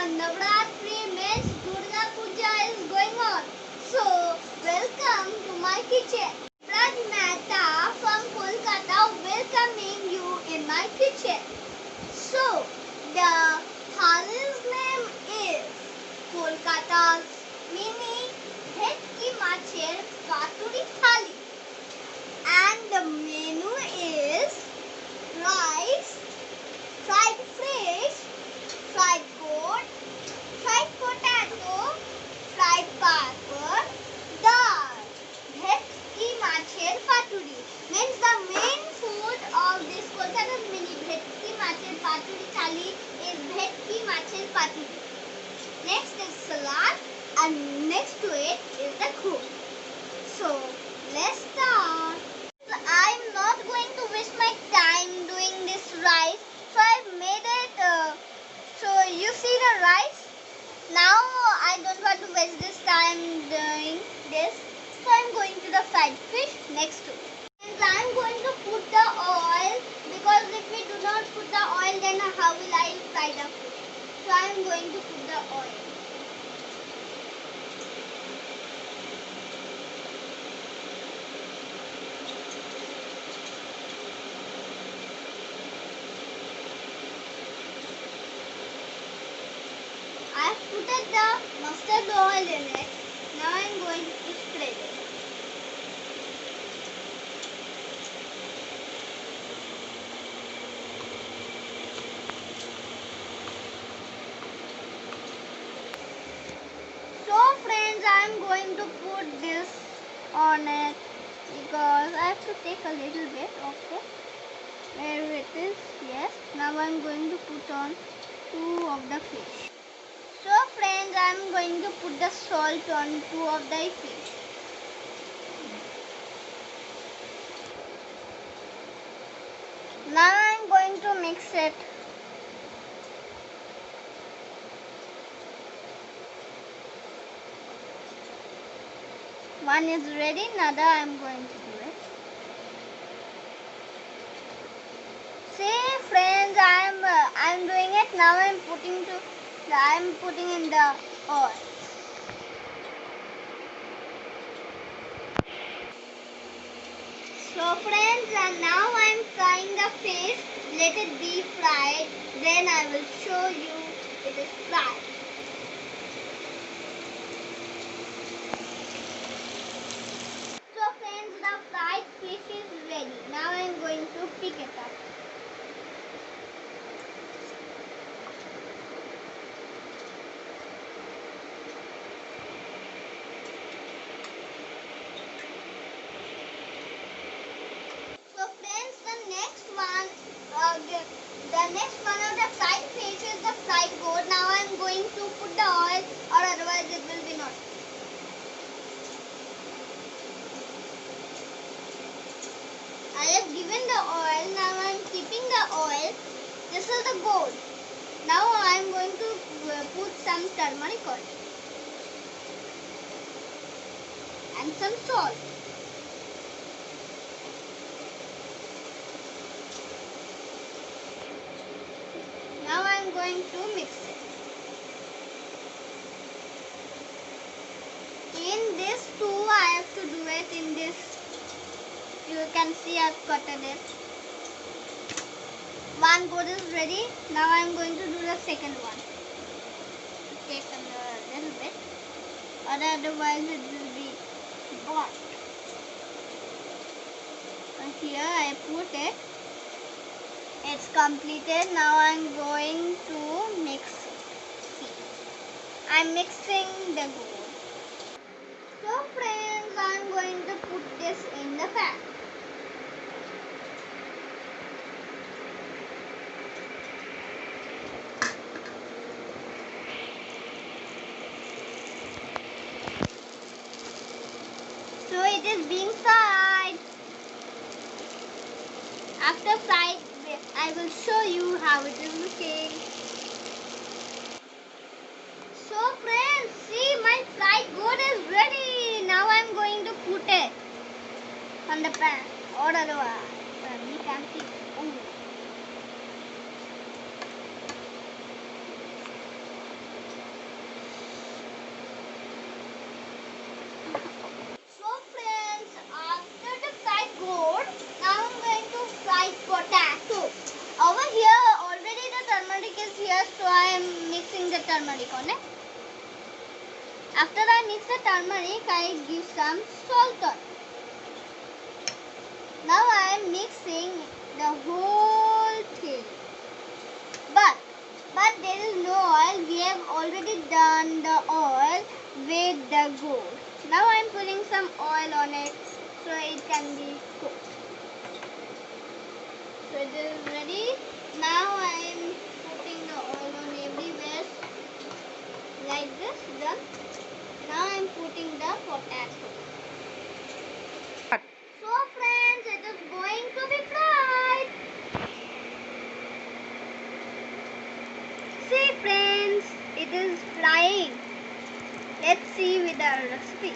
Navratri means Durga Puja is going on. So, welcome to my kitchen. Debraj Mehta from Koklata welcoming you in my kitchen. So, the Thali's name is Kolkata's mini Bhetki Patpuri Thali. And the menu is rice, fried fish, fried goat, fried potato, fried papad, dal. Bhetki Patpuri means the main food of this Kolkata mini Bhetki Patpuri Thali is Bhetki Patpuri. Next is salad and next to it is the cook. So let's start. I'm not going to waste my time doing this rice. So I've made it. So you see the rice. Now I don't want to waste this time doing this. So I'm going to the fried fish next to it. And I'm going to put the oil because if we do not put the oil, then how will I fry the fish? So I'm going to put the oil. I have put the mustard oil in it. Now I am going to spread it. So friends, I am going to put this on it because I have to take a little bit. Okay, where it is? Yes. Now I am going to put on 2 of the fish. So friends, I am going to put the salt on 2 of the fish. Now I am going to mix it. One is ready, another I am going to do it. See friends, I am doing it. Now I am putting in the oil. So friends, and now I am frying the fish. Let it be fried. Then I will show you it is fried. So friends, the fried fish is ready. Now I am going to pick it up. The next one of the fried fish is the fried goat. Now I am going to put the oil, or otherwise it will be not. I have given the oil. Now I am keeping the oil. This is the goat. Now I am going to put some turmeric on it and some salt. Now I am going to mix it. In this too, I have to do it in this. You can see I have cutted it. One goat is ready. Now I am going to do the second one. Take a little bit, or otherwise it will be burnt. So here I put it. It's completed. Now I am going to mix it. See, I am mixing the goat. So friends, I am going to put this in the pan. So it is being fried. After fried, I will show you how it is looking. So friends, see, my fried goat is ready. Now I am going to put it on the pan. Or otherwise, we can see. here, so I am mixing the turmeric on it. After I mix the turmeric, I give some salt on it. Now I am mixing the whole thing. But there is no oil. We have already done the oil with the gold. Now I am putting some oil on it so it can be cooked. So it is ready. Now I am putting the oil on everywhere like this. Done. Now I am putting the potato. So friends, it is going to be fried. See friends, it is frying. Let's see with our recipe.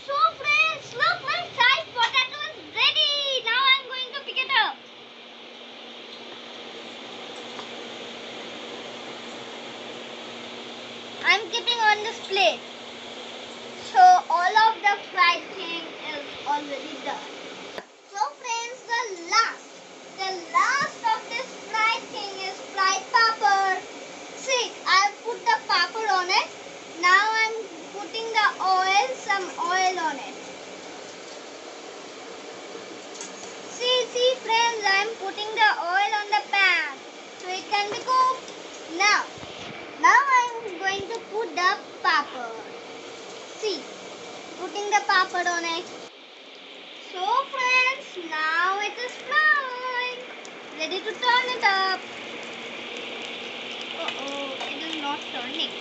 So friends, look, my fried potato is ready. Now I'm going to pick it up. I'm keeping on this plate. So all of the fried thing is already done. So friends, the last of this fried thing is fried papad. See, I put the papad on it. Now I'm putting the oil, some oil on it. See friends, I'm putting the oil on the pan so it can be cooked. Now I'm going to put the papad. See, putting the papad on it. So friends, now it is frying. Ready to turn it up. It is not turning.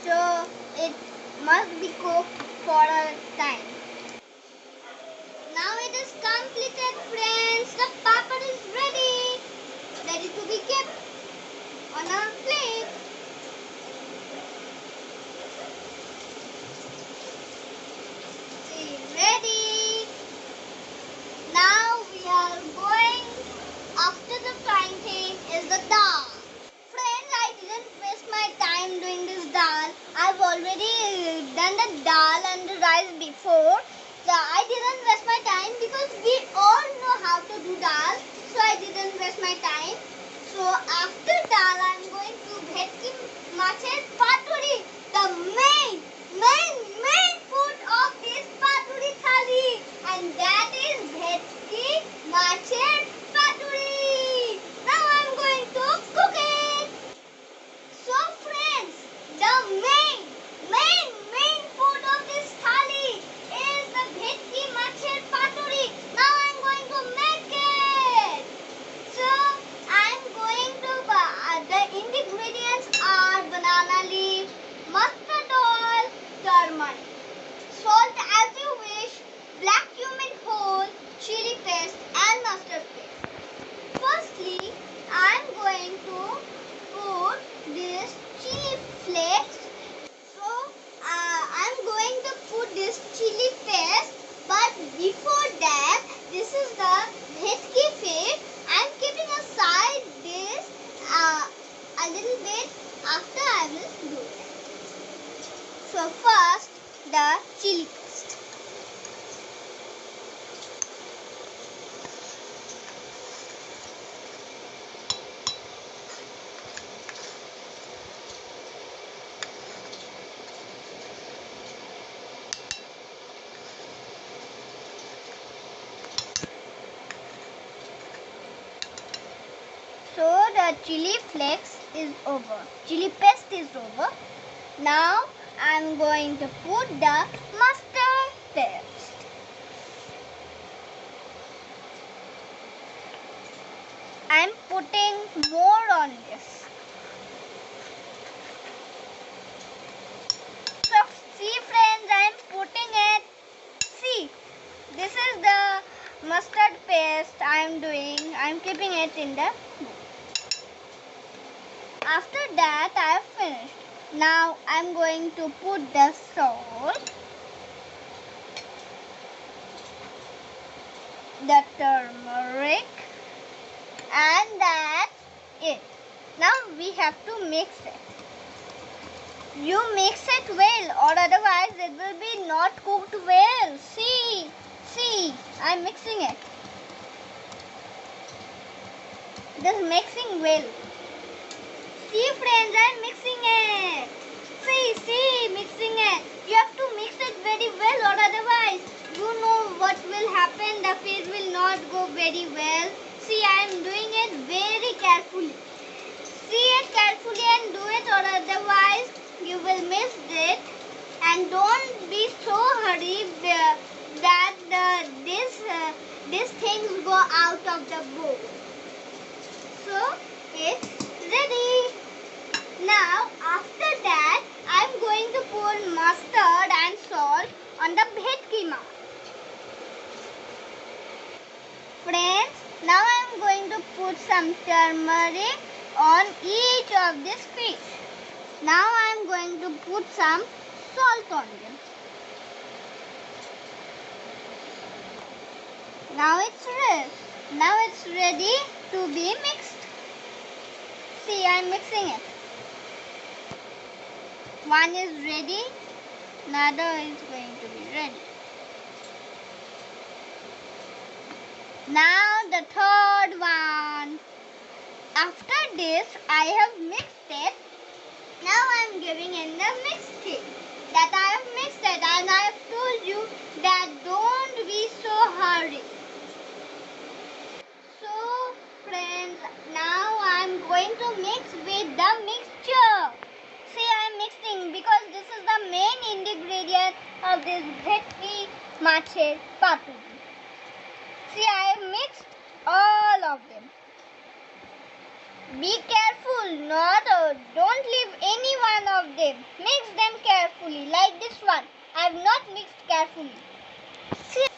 So it must be cooked for a time. Now it is completed friends. The papad is ready to be kept on a plate. See, ready. Now we are going, after the frying thing is the dal. Friends, I didn't waste my time doing this dal. I've already done the dal and the rice before. So I didn't waste my time because we all know how to do dal. So I didn't waste my time. So after dal, I'm going to Bhetki Patpuri, the main food of this Patpuri Thali, and that is Bhetki Patpuri. Now I'm going to cook it. So friends, the main food of this thali is the Bhetki Patpuri. Now I'm going to make it. So I'm going to the ingredients are banana leaf, mustard oil, turmeric, salt as you wish, black cumin whole, chili paste and mustard paste. Firstly, I'm going to put this chili flakes. So I'm going to put this chili paste, but before that, this is the Bhetki paste. I'm keeping aside this a little bit. After I will do it. So first the chili paste. So the chili flakes is over. Chili paste is over. Now I'm going to put the mustard paste. I'm putting more on this. So see friends, I'm putting it. See, this is the mustard paste I'm keeping it in the bowl. After that I have finished. Now I'm going to put the salt, the turmeric, and that's it. Now we have to mix it. You mix it well, or otherwise it will be not cooked well. See, I'm mixing it. Just mixing well. See friends, I'm mixing it. See, mixing it. You have to mix it very well, or otherwise you know what will happen. The fish will not go very well. See, I am doing it very carefully. See it carefully and do it, or otherwise you will miss it. And don't be so hurried that these things go out of the bowl. So it's ready. Now after that I'm going to put mustard and salt on the bhetki mat. Friends, now I'm going to put some turmeric on each of this fish. Now I'm going to put some salt on them. Now it's ready to be mixed. See, I'm mixing it. One is ready, another is going to be ready. Now the third one. After this, I have mixed it. Now I'm giving in the mixed thing. That I have mixed it, and I have told you that don't be so hurry. So friends, now I'm going to mix with the mixture. See, I'm mixing because this is the main ingredient of this Bhetki Mache Patpuri. See, I have mixed all of them. Be careful, don't leave any one of them. Mix them carefully, like this one. I have not mixed carefully. See,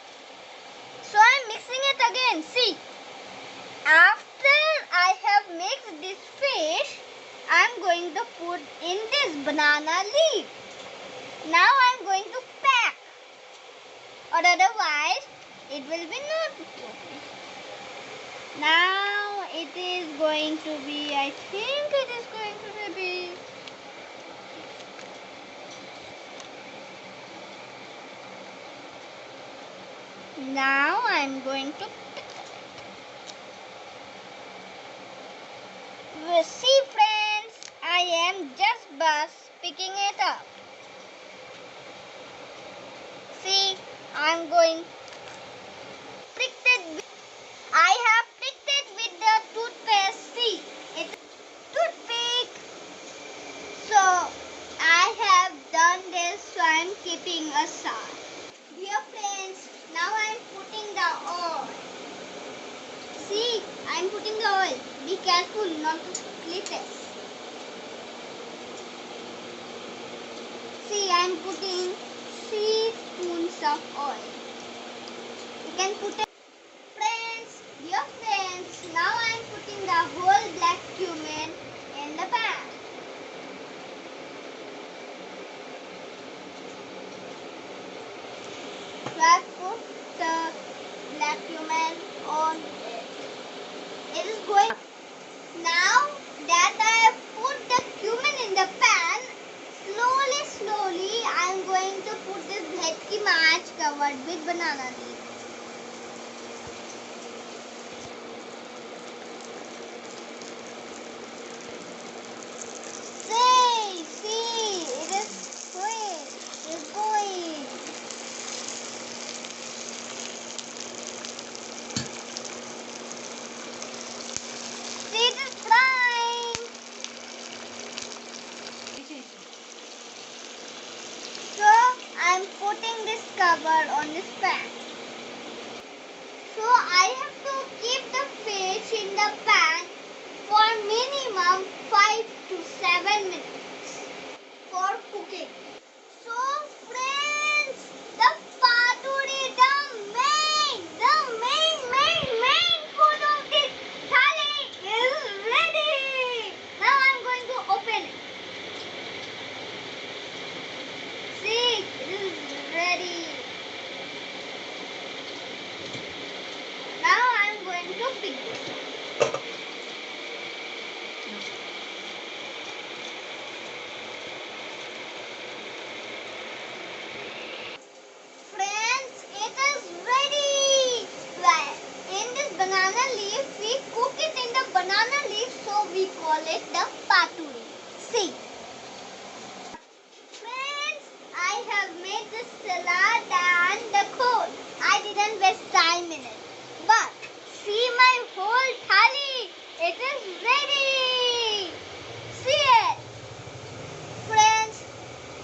so I am mixing it again. See, after I have mixed this fish, I am going to put in this banana leaf. Now I am going to pack, or otherwise it will be not okay. Now it is going to be, I think it is going to be. Now I am going to see friends, I am just picking it up. See, I am going pricked it. I have pricked it with the toothpaste. See, it's toothpick. So I have done this, so I am keeping aside. Dear friends, now I am putting the oil. See, I am putting the oil. Be careful not to split it. See, I am putting 3 spoons of oil. You can put it. Friends, dear friends, now I am putting the whole black cumin in the pan. So I put the black cumin on it. It is going. Now that I have put the cumin in the pan, slowly I am going to put this bhetki mach covered with banana leaf. See, it is going. It's going. See, it is frying. So I am putting this cover on this pan. So I have to keep the fish in the pan for minimum 5 to 7 minutes for cooking. So friends, the patpuri, the main banana leaf, we cook it in the banana leaf, so we call it the Patpuri. See. Friends, I have made the salad and the cold. I didn't waste time in it. But see my whole thali. It is ready. See it. Friends,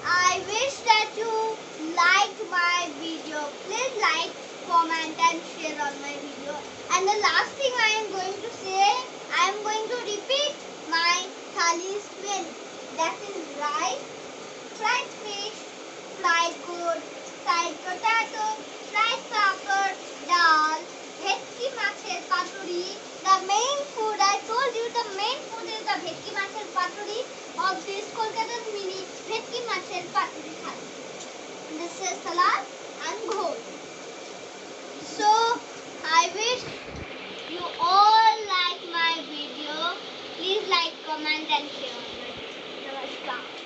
I wish that you liked my video. Please like, comment and share on my video. And the last thing I am going to say, I am going to repeat my thali's twin. That is rice, fried fish, fried goat, fried potato, fried papad, dal, bhetki machher patpuri. The main food, I told you the main food is the bhetki machher patpuri of this Kolkata's mini bhetki machher patpuri thali. This is salad and ghol. So I wish you all like my video. Please like, comment and share. Namaskar.